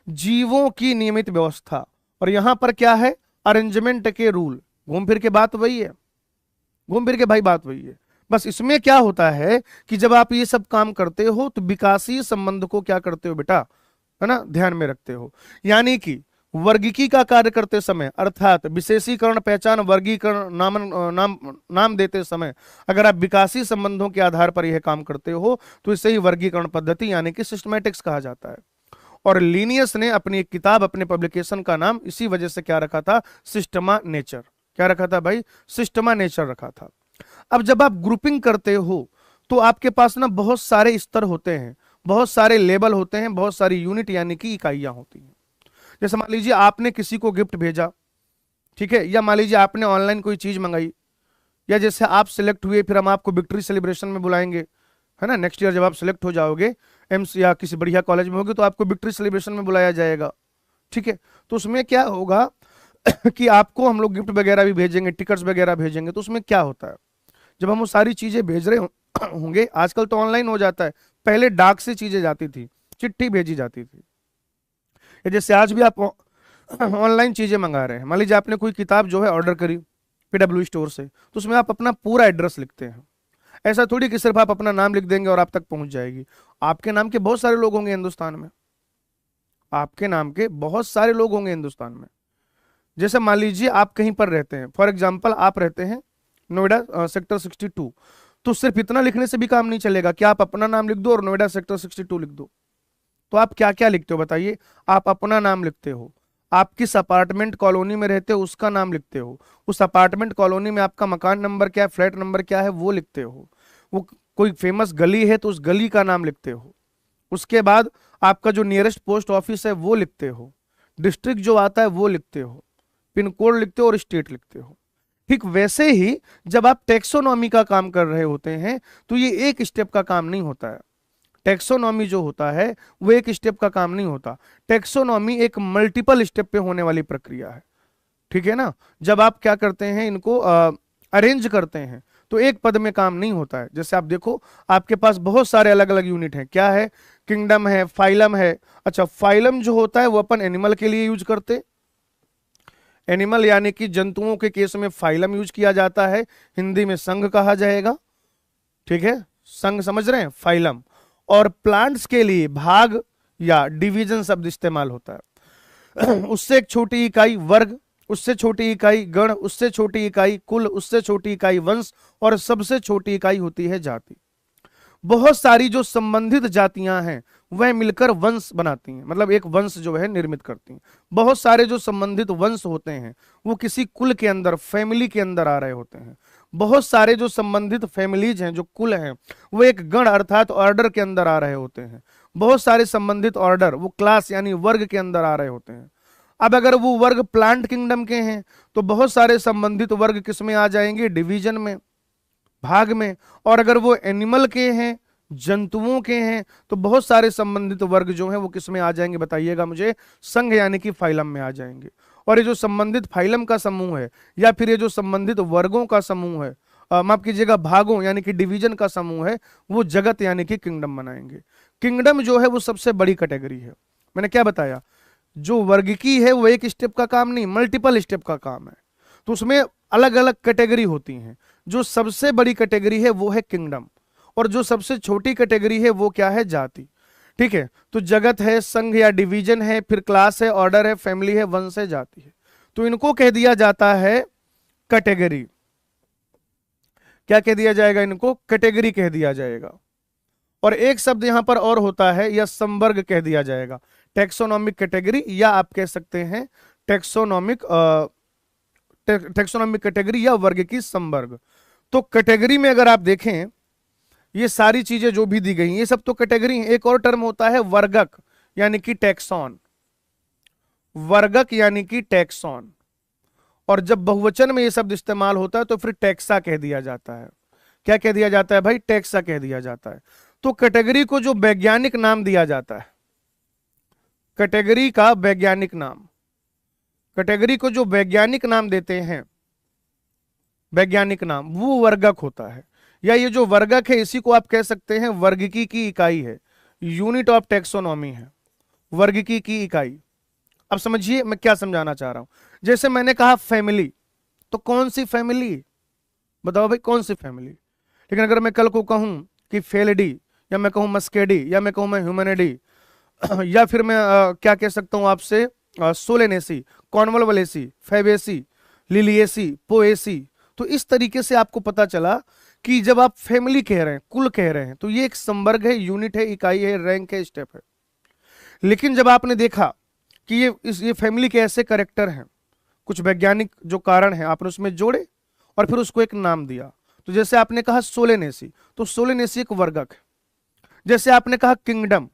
जीवों की नियमित व्यवस्था। और यहां पर क्या है, अरेंजमेंट के रूल। घूम फिर के बात वही है, घूम फिर के भाई बात वही है। बस इसमें क्या होता है कि जब आप ये सब काम करते हो तो विकासीय संबंध को क्या करते हो बेटा, है ना, ध्यान में रखते हो। यानी कि वर्गीकी का कार्य करते समय, अर्थात विशेषीकरण, पहचान, वर्गीकरण, नाम देते समय अगर आप विकासीय संबंधों के आधार पर यह काम करते हो तो इसे ही वर्गीकरण पद्धति यानी कि सिस्टमैटिक्स कहा जाता है। और लीनियस ने अपनी एक किताब, अपने पब्लिकेशन का नाम इसी वजह से क्या रखा था, सिस्टमा नेचर। क्या रखा था भाई, सिस्टमा नेचर रखा था। अब जब आप ग्रुपिंग करते हो तो आपके पास ना बहुत सारे स्तर होते हैं, बहुत सारे लेवल होते हैं, बहुत सारी यूनिट यानी कि इकाइयां होती हैं। जैसे मान लीजिए आपने किसी को गिफ्ट भेजा, ठीक है, या मान लीजिए आपने ऑनलाइन कोई चीज मंगाई, या जैसे आप सिलेक्ट हुए, फिर हम आपको विक्ट्री सेलिब्रेशन में बुलाएंगे, है ना। नेक्स्ट ईयर जब आप सिलेक्ट हो जाओगे एम्स या किसी बढ़िया कॉलेज में होगे तो आपको विक्ट्री सेलिब्रेशन में बुलाया जाएगा, ठीक है। तो उसमें क्या होगा कि आपको हम लोग गिफ्ट वगैरह भी भेजेंगे, टिकट्स वगैरह भेजेंगे। तो उसमें क्या होता है, जब हम वो सारी चीजें भेज रहे होंगे, आजकल तो ऑनलाइन हो जाता है, पहले डाक से चीजें जाती थी, चिट्ठी भेजी जाती थी। जैसे आज भी आप ऑनलाइन चीजें मंगा रहे हैं, मान लीजिए आपने कोई किताब जो है ऑर्डर करी PW स्टोर से, तो उसमें आप अपना पूरा एड्रेस लिखते हैं। ऐसा थोड़ी कि सिर्फ आप अपना नाम लिख देंगे और आप तक पहुंच जाएगी। आपके नाम के बहुत सारे लोग होंगे हिंदुस्तान में, आपके नाम के बहुत सारे लोग होंगे हिंदुस्तान में। जैसे मान लीजिए आप कहीं पर रहते हैं, फॉर एग्जाम्पल आप रहते हैं नोएडा सेक्टर 62, तो सिर्फ इतना लिखने से भी काम नहीं चलेगा कि आप अपना नाम लिख दो और नोएडा सेक्टर 62 लिख दो। तो आप क्या क्या लिखते हो बताइए, आप अपना नाम लिखते हो, आप किस अपार्टमेंट कॉलोनी में रहते हो उसका नाम लिखते हो, उस अपार्टमेंट कॉलोनी में आपका मकान नंबर क्या है, फ्लैट नंबर क्या है वो लिखते हो, वो कोई फेमस गली है तो उस गली का नाम लिखते हो, उसके बाद आपका जो नियरेस्ट पोस्ट ऑफिस है वो लिखते हो, डिस्ट्रिक्ट जो आता है वो लिखते हो, पिन कोड लिखते हो और स्टेट लिखते हो। ठीक वैसे ही जब आप टेक्सोनॉमी का काम कर रहे होते हैं तो ये एक स्टेप का काम नहीं होता है। टेक्सोनॉमी जो होता है वो एक स्टेप का काम नहीं होता, टेक्सोनॉमी एक मल्टीपल स्टेप पे होने वाली प्रक्रिया है, ठीक है ना। जब आप क्या करते हैं, इनको अरेंज करते हैं तो एक पद में काम नहीं होता है। जैसे आप देखो आपके पास बहुत सारे अलग अलग यूनिट हैं, क्या है, किंगडम है, फाइलम है। अच्छा, फाइलम जो होता है वो अपन एनिमल के लिए यूज करते, एनिमल यानी कि जंतुओं के केस में फाइलम यूज किया जाता है, हिंदी में संघ कहा जाएगा, ठीक है, संघ समझ रहे हैं, फाइलम। और प्लांट्स के लिए भाग या डिवीजन शब्द इस्तेमाल होता है। उससे एक छोटी इकाई वर्ग, उससे छोटी इकाई गण, उससे छोटी इकाई कुल, उससे छोटी इकाई वंश और सबसे छोटी इकाई होती है जाति। बहुत सारी जो संबंधित जातियां हैं वह मिलकर वंश बनाती हैं, मतलब एक वंश जो है निर्मित करती हैं। बहुत सारे जो संबंधित वंश होते हैं वो किसी कुल के अंदर, फैमिली के अंदर आ रहे होते हैं। बहुत सारे जो संबंधित फैमिलीज हैं, जो कुल हैं, वो एक गण अर्थात ऑर्डर के अंदर आ रहे होते हैं। बहुत सारे संबंधित ऑर्डर वो क्लास यानी वर्ग के अंदर आ रहे होते हैं। अब अगर वो वर्ग प्लांट किंगडम के हैं तो बहुत सारे संबंधित वर्ग किसमें आ जाएंगे, डिवीजन में, भाग में। और अगर वो एनिमल के हैं, जंतुओं के हैं, तो बहुत सारे संबंधित वर्ग जो हैं वो किसमें आ जाएंगे बताइएगा मुझे, संघ यानी कि फाइलम में आ जाएंगे। और ये जो संबंधित फाइलम का समूह है या फिर ये जो संबंधित वर्गों का समूह है, माफ कीजिएगा भागों यानी कि डिवीजन का समूह है, वो जगत यानी कि किंगडम बनाएंगे। किंगडम जो है वो सबसे बड़ी कैटेगरी है। मैंने क्या बताया, जो वर्गीकी है वो एक स्टेप का काम नहीं, मल्टीपल स्टेप का काम है। तो उसमें अलग अलग कैटेगरी होती हैं। जो सबसे बड़ी कैटेगरी है वो है किंगडम, और जो सबसे छोटी कैटेगरी है वो क्या है, जाति। ठीक है, तो जगत है, संघ या डिवीजन है, फिर क्लास है, ऑर्डर है, फैमिली है, वंश है, जाति है। तो इनको कह दिया जाता है कैटेगरी। क्या कह दिया जाएगा, इनको कैटेगरी कह दिया जाएगा। और एक शब्द यहां पर और होता है, या संवर्ग कह दिया जाएगा। टेक्सोनॉमिक कैटेगरी, या आप कह सकते हैं टेक्सोनॉमिक कैटेगरी या वर्ग की संवर्ग। तो कैटेगरी में अगर आप देखें, ये सारी चीजें जो भी दी गई ये सब तो कैटेगरी है। एक और टर्म होता है वर्गक यानी कि टैक्सॉन, वर्गक यानी कि टैक्सॉन। और जब बहुवचन में ये शब्द इस्तेमाल होता है तो फिर टैक्सा कह दिया जाता है। क्या कह दिया जाता है भाई, टैक्सा कह दिया जाता है। तो कैटेगरी को जो वैज्ञानिक नाम दिया जाता है, कैटेगरी का वैज्ञानिक नाम, कैटेगरी को जो वैज्ञानिक नाम देते हैं, वैज्ञानिक नाम, वो वर्गक होता है। या ये जो वर्गक है इसी को आप कह सकते हैं वर्गीकी की इकाई है, यूनिट ऑफ टेक्सोनॉमी है, वर्गीकी की इकाई। अब समझिए मैं क्या समझाना चाह रहा हूं। जैसे मैंने कहा फैमिली, तो कौन सी फैमिली, बताओ भाई कौन सी फैमिली। लेकिन अगर मैं कल को कहूं कि फेलिडी, या मैं कहूं मस्केडी, या मैं कहूं मैं ह्यूमैनिडी, या फिर मैं क्या कह सकता हूं आपसे, सोलेनेसी, कॉर्नवलवलेसी, फैबेसी, लिलिएसी, पोएसी। तो इस तरीके से आपको पता चला कि जब आप फैमिली कह रहे हैं, कुल कह रहे हैं, तो ये एक संवर्ग है, यूनिट है, इकाई है, रैंक है, स्टेप है। लेकिन जब आपने देखा कि ये फैमिली के ऐसे कैरेक्टर हैं, कुछ वैज्ञानिक जो कारण है आपने उसमें जोड़े और फिर उसको एक नाम दिया। तो जैसे आपने कहा सोलेनेसी, तो सोलेनेसी एक वर्गक है। जैसे आपने कहा किंगडम,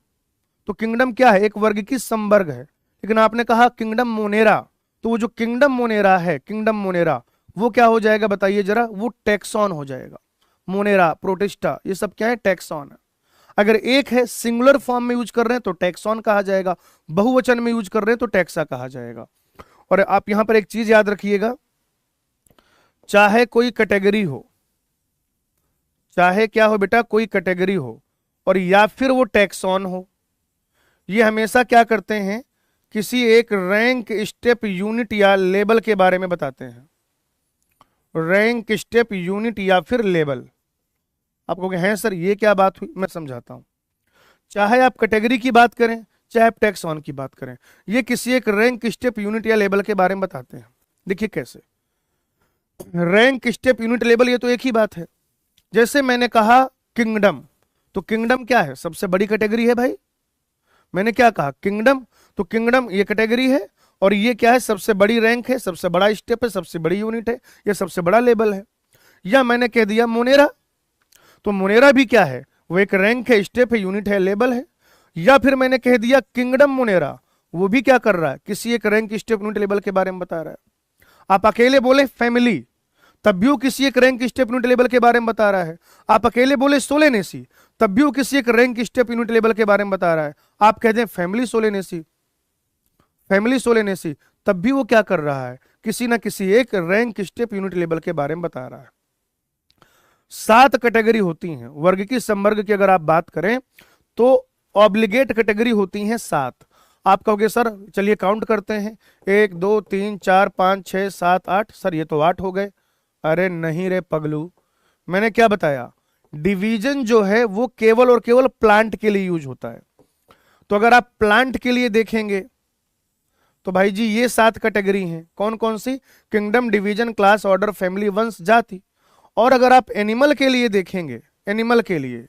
तो किंगडम क्या है, एक वर्ग की संवर्ग है। लेकिन आपने कहा किंगडम मोनेरा, तो वो जो किंगडम मोनेरा है, किंगडम मोनेरा, वो क्या हो जाएगा बताइए जरा, वो टैक्सॉन हो जाएगा। मोनेरा, प्रोटिस्टा, ये सब क्या है, टैक्सॉन है। अगर एक है सिंगुलर फॉर्म में यूज कर रहे हैं तो टैक्सॉन कहा जाएगा, बहुवचन में यूज कर रहे हैं तो टैक्सा कहा जाएगा। और आप यहां पर एक चीज याद रखिएगा, चाहे कोई कैटेगरी हो, चाहे क्या हो बेटा, कोई कैटेगरी हो, और या फिर वो टैक्सॉन हो, ये हमेशा क्या करते हैं, किसी एक रैंक, स्टेप, यूनिट या लेबल के बारे में बताते हैं। रैंक, स्टेप, यूनिट या फिर लेबल। आप कहोगे हैं सर ये क्या बात हुई, मैं समझाता हूं। चाहे आप कैटेगरी की बात करें, चाहे आप टैक्सॉन की बात करें, ये किसी एक रैंक, स्टेप, यूनिट या लेबल के बारे में बताते हैं। देखिए कैसे, रैंक, स्टेप, यूनिट, लेबल, ये तो एक ही बात है। जैसे मैंने कहा किंगडम, तो किंगडम क्या है, सबसे बड़ी कैटेगरी है भाई। मैंने क्या कहा, किंगडम, तो किंगडम ये कैटेगरी है, और ये क्या है, सबसे बड़ी रैंक है, सबसे बड़ा स्टेप है, सबसे बड़ी यूनिट है, ये सबसे बड़ा लेबल है। या मैंने कह दिया मोनेरा, तो मोनेरा भी क्या है, वो एक रैंक है, स्टेप है, यूनिट है, लेबल है। या फिर मैंने कह दिया किंगडम मोनेरा, वो भी क्या कर रहा है, किसी एक रैंक, स्टेप, यूनिट, लेबल के बारे में बता रहा है। आप अकेले बोले फैमिली, तब भी वो किसी एक रैंक, स्टेप, यूनिट, लेबल के बारे में बता रहा है। आप अकेले बोले सोलेनेसी, तब भी वो किसी एक रैंक, स्टेप, यूनिट, लेबल के बारे में बता रहा है। आप कहते हैं फैमिली सोलेनेसी, फैमिली सोलेनेसी, तब भी वो क्या कर रहा है, किसी ना किसी एक रैंक, स्टेप, यूनिट, लेबल के बारे में बता रहा है। 7 कैटेगरी होती हैं वर्ग की, संवर्ग की अगर आप बात करें तो ऑब्लिगेट कैटेगरी होती हैं 7। आप कहोगे सर चलिए काउंट करते हैं, 1 2 3 4 5 6 7 8, सर ये तो 8 हो गए। अरे नहीं रे पगलू, मैंने क्या बताया, डिवीजन जो है वो केवल और केवल प्लांट के लिए यूज होता है। तो अगर आप प्लांट के लिए देखेंगे तो भाई जी ये 7 कैटेगरी हैं। कौन कौन सी, kingdom, division, class, order, family, वंश, जाति। और अगर आप एनिमल के लिए देखेंगे, एनिमल के लिए,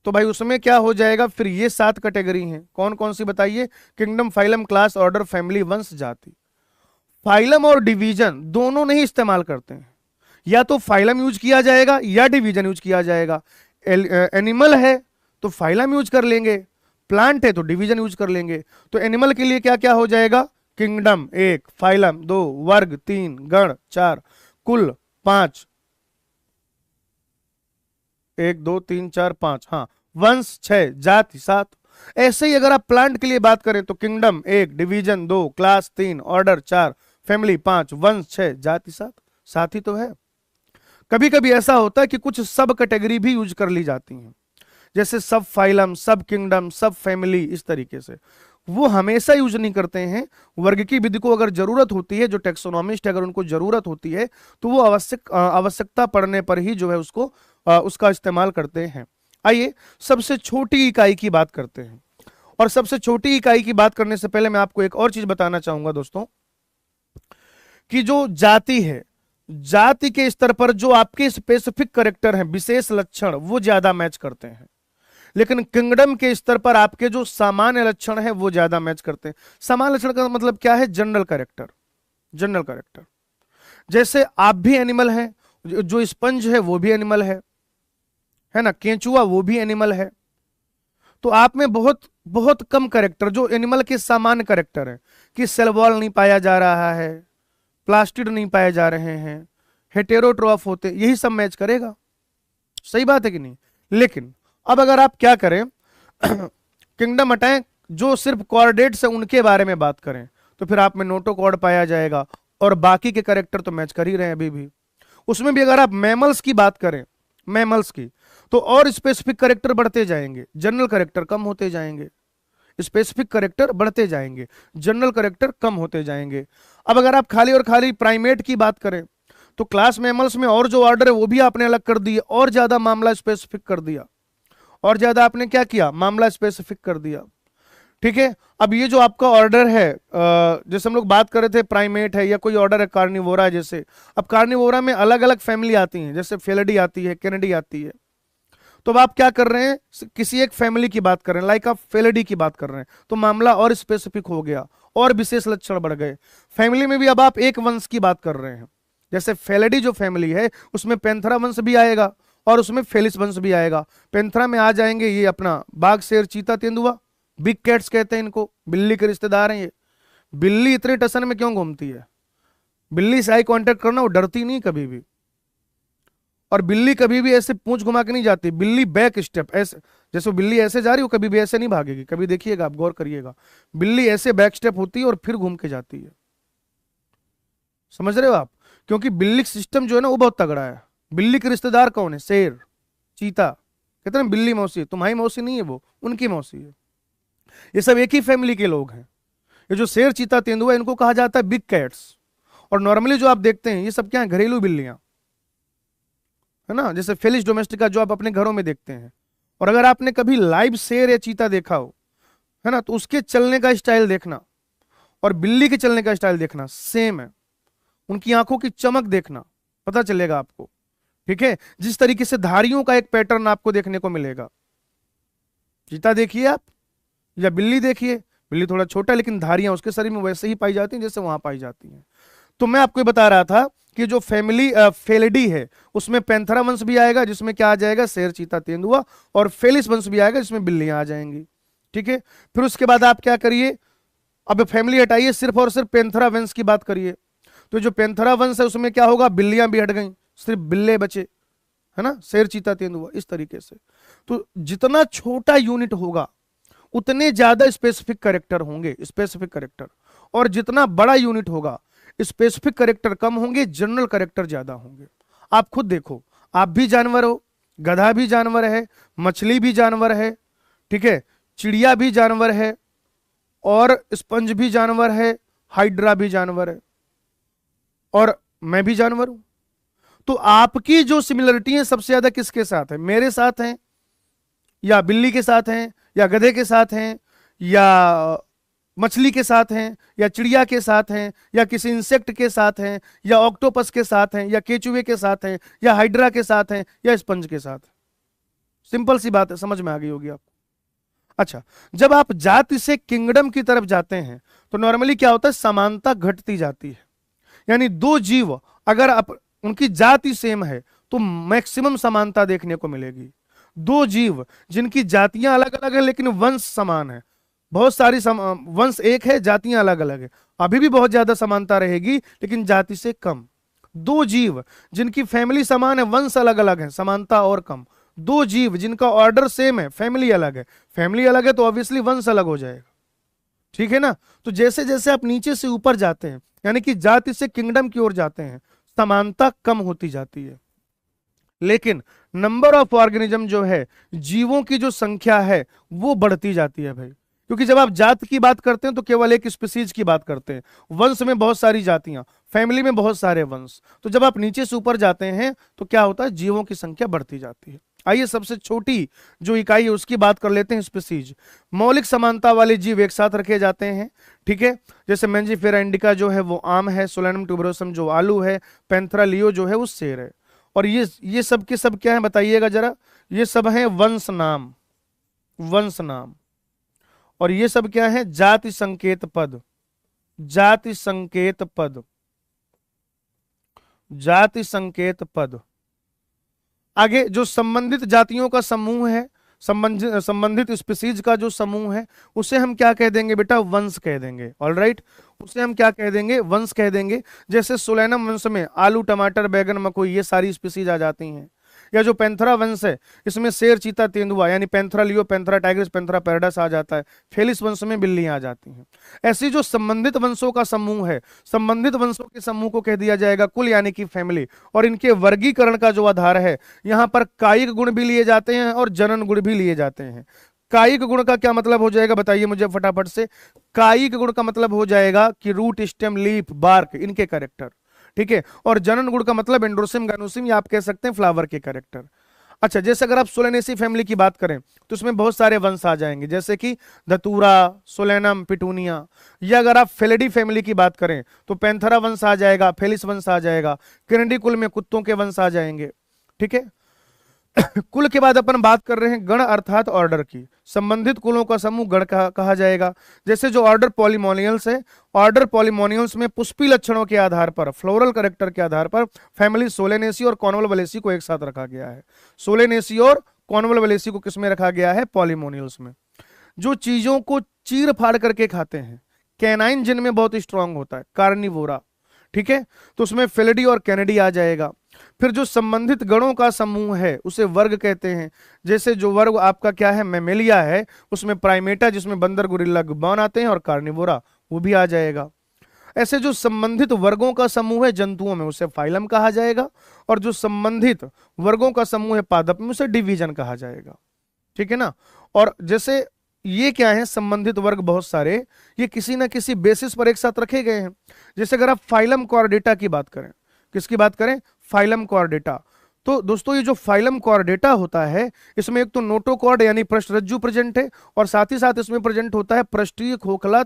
तो भाई उसमें क्या हो जाएगा, फिर ये 7 कैटेगरी हैं, कौन कौन सी बताइए? Kingdom, phylum, class, order, family, वंश, जाति। फाइलम और डिवीजन दोनों नहीं इस्तेमाल करते हैं, या तो फाइलम यूज किया जाएगा या डिवीजन यूज किया जाएगा। एनिमल है तो फाइलम यूज कर लेंगे, प्लांट है तो डिवीजन यूज कर लेंगे। तो एनिमल के लिए क्या क्या हो जाएगा? किंगडम 1, फाइलम 2, वर्ग 3, गण 4, कुल 5, 1 2 3 4 5, हाँ, वंश 6, जाति 7। ऐसे ही अगर आप प्लांट के लिए बात करें तो kingdom 1, division 2, class 3, order 4, family 5, वंश 6, जाति 7। साथ ही तो है। कभी कभी ऐसा होता है कि कुछ सब कैटेगरी भी यूज कर ली जाती हैं, जैसे सब फाइलम, सब किंगडम, सब फैमिली, इस तरीके से। वो हमेशा यूज नहीं करते हैं। वर्ग की विधि को अगर जरूरत होती है, जो टेक्सोनॉमिस्ट है अगर उनको जरूरत होती है, तो वो आवश्यकता पड़ने पर ही जो है उसको उसका इस्तेमाल करते हैं। आइए सबसे छोटी इकाई की बात करते हैं। और सबसे छोटी इकाई की बात करने से पहले मैं आपको एक और चीज बताना चाहूंगा दोस्तों, कि जो जाति है, जाति के स्तर पर जो आपके स्पेसिफिक कैरेक्टर हैं, विशेष लक्षण, वो ज्यादा मैच करते हैं। लेकिन किंगडम के स्तर पर आपके जो सामान्य लक्षण है वो ज्यादा मैच करते हैं। सामान्य लक्षण का मतलब क्या है? General character. जनरल कैरेक्टर, जैसे आप भी एनिमल हैं, जो स्पंज है वो भी एनिमल है ना, केंचुआ वो भी एनिमल है। तो आप में बहुत बहुत कम कैरेक्टर जो एनिमल के सामान्य कैरेक्टर है, कि सेल वॉल नहीं पाया जा रहा है, प्लास्टिड नहीं पाए जा रहे हैं, हेटेरोट्रॉफ होते, यही सब मैच करेगा। सही बात है कि नहीं? लेकिन अब अगर आप क्या करें, किंगडम हटाएं, जो सिर्फ कॉर्डेट्स है उनके बारे में बात करें, तो फिर आप में नोटोकॉर्ड पाया जाएगा, और बाकी के कैरेक्टर तो मैच कर ही रहे हैं अभी भी। उसमें भी अगर आप मैमल्स की बात करें, मैमल्स की, तो और स्पेसिफिक कैरेक्टर बढ़ते जाएंगे, जनरल कैरेक्टर कम होते जाएंगे। स्पेसिफिक कैरेक्टर बढ़ते जाएंगे, जनरल कैरेक्टर कम होते जाएंगे। अब अगर आप खाली और खाली प्राइमेट की बात करें, तो क्लास मैमल्स में और जो ऑर्डर है वो भी आपने अलग कर दिया, और ज्यादा मामला स्पेसिफिक कर दिया, और ज्यादा आपने क्या किया? मामला स्पेसिफिक कर दिया। ठीक है। अब ये जो आपका ऑर्डर है, जैसे हम लोग बात कर रहे थे प्राइमेट है या कोई ऑर्डर है कार्निवोरा है, जैसे अब कार्निवोरा में अलग अलग फैमिली आती हैं, जैसे फेलिडी आती है, कैनिडी आती है। तो अब आप क्या कर रहे हैं? किसी एक फैमिली की बात कर रहे हैं, लाइक आप फेलिडी की बात कर रहे हैं, तो मामला और स्पेसिफिक हो गया, और विशेष लक्षण बढ़ गए। फैमिली में भी अब आप एक वंश की बात कर रहे हैं, जैसे फेलिडी जो फैमिली है उसमें पैंथरा वंश भी आएगा और उसमें फेलिस वंश भी आएगा। पैंथरा में आ जाएंगे ये अपना बाघ, शेर, चीता, तेंदुआ, बिग कैट्स कहते हैं इनको, बिल्ली के रिश्तेदार हैं ये। बिल्ली इतने टसन में क्यों घूमती है? बिल्ली से आई कांटेक्ट करना, वो डरती नहीं कभी भी, और बिल्ली कभी भी ऐसे पूंछ घुमा के नहीं जाती। बिल्ली बैक स्टेप, ऐसे जैसे बिल्ली ऐसे जा रही हो, कभी भी ऐसे नहीं भागेगी। कभी देखिएगा आप, गौर करिएगा, बिल्ली ऐसे बैक स्टेप होती है और फिर घूम के जाती है। समझ रहे हो आप? क्योंकि बिल्ली सिस्टम जो है ना वो बहुत तगड़ा है। बिल्ली के रिश्तेदार कौन है? शेर, चीता। कहते हैं बिल्ली मौसी है, तुम्हारी मौसी नहीं है, वो उनकी मौसी है। ये सब एक ही फैमिली के लोग हैं। ये जो शेर, चीता, तेंदुआ, इनको कहा जाता है बिग कैट्स। और नॉर्मली जो आप देखते हैं ये सब क्या है? घरेलू बिल्लियां, है ना, जैसे फेलिस डोमेस्टिका जो आप अपने घरों में देखते हैं। और अगर आपने कभी लाइव शेर या चीता देखा हो, है ना, तो उसके चलने का स्टाइल देखना और बिल्ली के चलने का स्टाइल देखना सेम है। उनकी आंखों की चमक देखना, पता चलेगा आपको। ठीक है। जिस तरीके से धारियों का एक पैटर्न आपको देखने को मिलेगा, चीता देखिए आप या बिल्ली देखिए, बिल्ली थोड़ा छोटा लेकिन धारियां उसके शरीर में वैसे ही पाई जाती हैं जैसे वहां पाई जाती हैं। तो मैं आपको बता रहा था कि जो फैमिली फेलिडी है उसमें पैंथरा वंश भी आएगा, जिसमें क्या आ जाएगा? शेर, चीता, तेंदुआ, और फेलिस वंश भी आएगा जिसमें बिल्लियां आ जाएंगी। ठीक है। फिर उसके बाद आप क्या करिए, अब फैमिली हटाइए, सिर्फ और सिर्फ पैंथरा वंश की बात करिए। तो जो पैंथरा वंश है उसमें क्या होगा? बिल्लियां भी हट गई, सिर्फ बिल्ले बचे, है ना, शेर, चीता, तेंदुआ, इस तरीके से। तो जितना छोटा यूनिट होगा उतने ज्यादा स्पेसिफिक कैरेक्टर होंगे, स्पेसिफिक कैरेक्टर। और जितना बड़ा यूनिट होगा स्पेसिफिक कैरेक्टर कम होंगे, जनरल कैरेक्टर ज्यादा होंगे। आप खुद देखो, आप भी जानवर हो, गधा भी जानवर है, मछली भी जानवर है, ठीक है, चिड़िया भी जानवर है, और स्पंज भी जानवर है, हाइड्रा भी जानवर है, और मैं भी जानवर हूं। तो आपकी जो सिमिलरिटी है सबसे ज्यादा किसके साथ है? मेरे साथ है, या बिल्ली के साथ हैं, या गधे के साथ हैं, या मछली के साथ हैं, या चिड़िया के साथ हैं, या किसी इंसेक्ट के साथ हैं, या ऑक्टोपस के साथ हैं, या केचुए के साथ हैं, या हाइड्रा के साथ हैं, या स्पंज के साथ। सिंपल सी बात है, समझ में आ गई होगी आपको। अच्छा, जब आप जाति से किंगडम की तरफ जाते हैं तो नॉर्मली क्या होता है, समानता घटती जाती है। यानी दो जीव अगर उनकी जाति सेम है तो मैक्सिमम समानता देखने को मिलेगी। दो जीव जिनकी जातियां अलग अलग है लेकिन वंश समान है, बहुत सारी वंश एक है, जातियां अलग अलग है, अभी भी बहुत ज्यादा समानता रहेगी लेकिन जाति से कम। दो जीव जिनकी फैमिली समान है, वंश अलग अलग है, समानता और कम। दो जीव जिनका ऑर्डर सेम है, फैमिली अलग है, फैमिली अलग है तो ऑब्वियसली वंश अलग हो जाएगा। ठीक है ना। तो जैसे जैसे आप नीचे से ऊपर जाते हैं, यानी कि जाति से किंगडम की ओर जाते हैं, समानता कम होती जाती है, लेकिन नंबर ऑफ ऑर्गेनिज्म जो है, जीवों की जो संख्या है वो बढ़ती जाती है भाई। क्योंकि जब आप जात की बात करते हैं तो केवल एक स्पीसीज की बात करते हैं, वंश में बहुत सारी जातियां, फैमिली में बहुत सारे वंश। तो जब आप नीचे से ऊपर जाते हैं तो क्या होता है, जीवों की संख्या बढ़ती जाती है। आइए सबसे छोटी जो इकाई है उसकी बात कर लेते हैं, स्पीसीज। मौलिक समानता वाले जीव एक साथ रखे जाते हैं, ठीक है। जैसे मेंजिफेरा इंडिका जो है वो आम है, सोलेनम ट्यूबरोसम जो आलू है, पैंथरा लियो जो है वो शेर है। और ये सब के सब क्या है बताइएगा जरा, ये सब हैं वंश नाम, वंश नाम। और ये सब क्या है, जाति संकेत पद, जाति संकेत पद, जाति संकेत पद। आगे जो संबंधित जातियों का समूह है, संबंधित स्पीसीज का जो समूह है, उसे हम क्या कह देंगे बेटा, वंश कह देंगे। ऑलराइट, उसे हम क्या कह देंगे, वंश कह देंगे। जैसे सोलेनम वंश में आलू, टमाटर, बैगन, मकोई ये सारी स्पीसीज आ जाती हैं। या जो पैंथरा वंश है, इसमें शेर, चीता, तेंदुआ यानी Panthera leo, Panthera tigris, Panthera pardus आ जाता है। फेलिस वंश में बिल्लियां आ जाती हैं। ऐसी जो संबंधित वंशों का समूह है, संबंधित वंशों के समूह को कह दिया जाएगा कुल यानी कि फैमिली। और इनके वर्गीकरण का जो आधार है, यहां पर कायिक गुण भी लिए जाते हैं और जनन गुण भी लिए जाते हैं। कायिक गुण का क्या मतलब हो जाएगा बताइए मुझे फटाफट से। कायिक गुण का मतलब हो जाएगा कि रूट, स्टेम, लीफ, बार्क, इनके कैरेक्टर, ठीक है। और जनन गुण का मतलब एंड्रोसिम, गाइनोसिम या आप कह सकते हैं फ्लावर के कैरेक्टर। अच्छा, जैसे अगर आप सोलेनेसी फैमिली की बात करें तो उसमें बहुत सारे वंश आ जाएंगे, जैसे कि धतूरा, सोलेनम, पिटूनिया। या अगर आप फेलिडी फैमिली की बात करें तो पैंथरा वंश आ जाएगा, फेलिस वंश आ जाएगा, कैनिडी कुल में कुत्तों के वंश आ जाएंगे, ठीक है। कुल के बाद अपन बात कर रहे हैं गण अर्थात ऑर्डर की। संबंधित कुलों का समूह गण कहा जाएगा। जैसे जो ऑर्डर पॉलीमोनियल्स है, ऑर्डर पॉलीमोनियल्स में पुष्पी लक्षणों के आधार पर, फ्लोरल कैरेक्टर के आधार पर फैमिली सोलेनेसी और कॉन्वोल्वलेसी को एक साथ रखा गया है। सोलेनेसी और कॉन्वोल्वलेसी को किसमें रखा गया है, पॉलीमोनियल्स में। जो चीजों को चीर फाड़ करके खाते हैं, कैनाइन जिनमें बहुत स्ट्रांग होता है, कार्निवोरा, ठीक है, तो उसमें फेलिडी और कैनिडी आ जाएगा। फिर जो संबंधित गणों का समूह है उसे वर्ग कहते हैं। जैसे जो वर्ग आपका क्या है, मैमेलिया है, उसमें प्राइमेटा जिसमें बंदर, गोरिल्ला, गिब्बॉन आते हैं, और कार्निवोरा वो भी आ जाएगा। ऐसे जो संबंधित वर्गों का समूह है जंतुओं में, उसे फाइलम कहा जाएगा। और जो संबंधित वर्गों का समूह है पादप में, उसे डिवीजन कहा जाएगा, ठीक है ना। और जैसे ये क्या है, संबंधित वर्ग बहुत सारे, ये किसी ना किसी बेसिस पर एक साथ रखे गए हैं। जैसे अगर आप फाइलम कॉर्डेटा की बात करें, किसकी बात करें, फाइलम कॉर्डेटा, तो दोस्तों ये जो फाइलम कॉर्डेटा होता है, इसमें एक तो नोटोकॉर्ड यानी पृष्ठरज्जु प्रेजेंट है, और साथ ही साथ इसमें प्रेजेंट होता है पृष्ठीय खोखला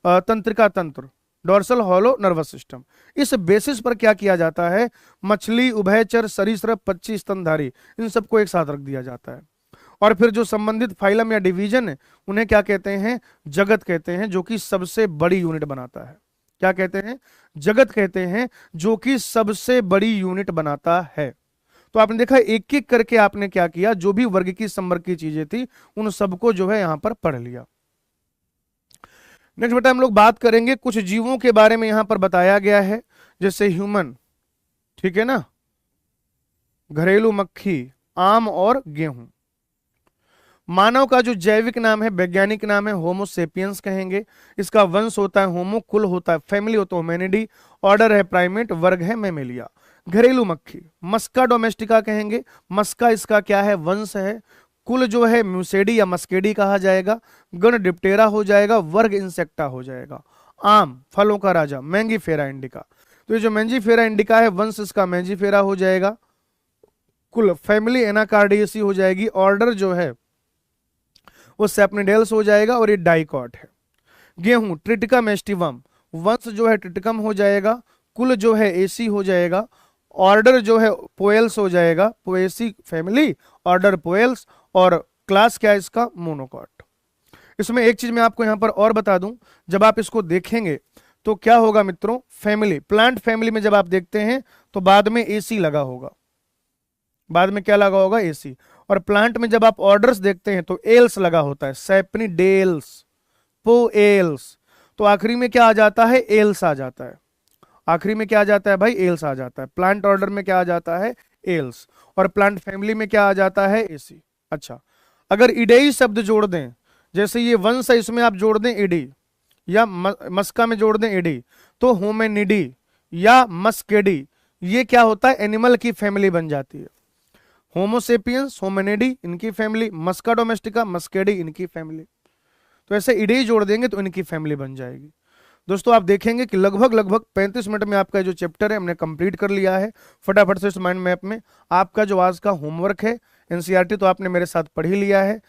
तंत्रिका तंत्र, डोर्सल हॉलो नर्वस सिस्टम। इस बेसिस पर क्या किया जाता है, मछली, उभयचर, सरीसृप, पक्षी, स्तनधारी, इन सबको एक साथ रख दिया जाता है। और फिर जो संबंधित फाइलम या डिवीजन है उन्हें क्या कहते हैं, जगत कहते हैं, जो कि सबसे बड़ी यूनिट बनाता है। क्या कहते हैं, जगत कहते हैं, जो कि सबसे बड़ी यूनिट बनाता है। तो आपने देखा एक एक करके आपने क्या किया, जो भी वर्ग की संवर्ग की चीजें थी उन सबको जो है यहां पर पढ़ लिया। नेक्स्ट बेटा हम लोग बात करेंगे कुछ जीवों के बारे में, यहां पर बताया गया है, जैसे ह्यूमन, ठीक है ना, घरेलू मक्खी, आम और गेहूं। मानव का जो जैविक नाम है, वैज्ञानिक नाम है होमो सेपियंस कहेंगे। इसका वंश होता है होमो, कुल होता है फैमिली होता है होमेनिडी, ऑर्डर है प्राइमेट, वर्ग है मैमेलिया। घरेलू मक्खी मस्का डोमेस्टिका कहेंगे, मस्का इसका क्या है, वंश है। कुल जो है म्यूसेडी या मस्केडी कहा जाएगा, गण डिप्टेरा हो जाएगा, वर्ग इंसेक्टा हो जाएगा। आम फलों का राजा मैंजीफेरा इंडिका, तो ये जो मैंजीफेरा इंडिका है वंश इसका मैंजीफेरा हो जाएगा। कुल फैमिली एनाकार्डियसी हो जाएगी, ऑर्डर जो है वो सैपनिडेल्स हो जाएगा, और ये डाइकॉट है। गेहूं ट्रिटिका मेस्टिवम, वंश जो है ट्रिटिकम हो जाएगा, कुल जो है एसी हो जाएगा, ऑर्डर जो है पोएल्स हो जाएगा, पोएसी फैमिली, ऑर्डर पोएल्स, और क्लास क्या है इसका, मोनोकॉट। इसमें एक चीज मैं आपको यहां पर और बता दूं, जब आप इसको देखेंगे तो क्या होगा मित्रों, फैमिली, प्लांट फैमिली में जब आप देखते हैं तो बाद में एसी लगा होगा, बाद में क्या लगा होगा, एसी। और प्लांट में जब आप ऑर्डर्स देखते हैं तो एल्स लगा होता है, सैपनी डेल्स, पोएल्स। तो आखिरी में क्या आ जाता है, एल्स आ जाता है। आखिरी में क्या आ जाता है भाई, एल्स आ जाता है। प्लांट ऑर्डर में क्या आ जाता है, एल्स। और प्लांट फैमिली में क्या आ जाता है, एसी। अच्छा, अगर इडेई शब्द जोड़ दें, जैसे ये वंश है, इसमें आप जोड़ दें इडी, या मस्का में जोड़ दें इडी, तो होमेनिडी या मस्केडी, ये क्या होता है, एनिमल की फैमिली बन जाती है। होमोसेपियंस, होमेनिडी इनकी फैमिली, मस्का डोमेस्टिका, मस्केडी इनकी फैमिली। तो ऐसे इडे जोड़ देंगे तो इनकी फैमिली बन जाएगी। दोस्तों आप देखेंगे कि लगभग 35 मिनट में आपका जो चैप्टर है हमने कंप्लीट कर लिया है। फटाफट से इस माइंड मैप में आपका जो आज का होमवर्क है, एनसीईआरटी तो आपने मेरे साथ पढ़ ही लिया है,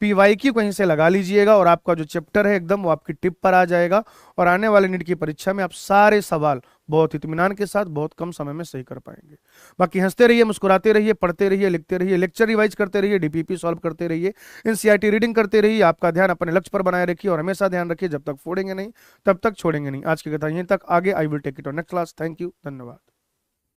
पीवाईक्यू कहीं से लगा लीजिएगा और आपका जो चैप्टर है एकदम वो आपकी टिप पर आ जाएगा। और आने वाले नीट की परीक्षा में आप सारे सवाल बहुत इत्मीनान के साथ बहुत कम समय में सही कर पाएंगे। बाकी हंसते रहिए, मुस्कुराते रहिए, पढ़ते रहिए, लिखते रहिए, लेक्चर रिवाइज करते रहिए, डीपीपी सॉल्व करते रहिए, एनसीईआरटी रीडिंग करते रहिए। आपका ध्यान अपने लक्ष्य पर बनाए रखिए और हमेशा ध्यान रखिए, जब तक फोड़ेंगे नहीं तब तक छोड़ेंगे नहीं। आज की कथा यहीं तक, आगे I will take it on next class. Thank you, धन्यवाद।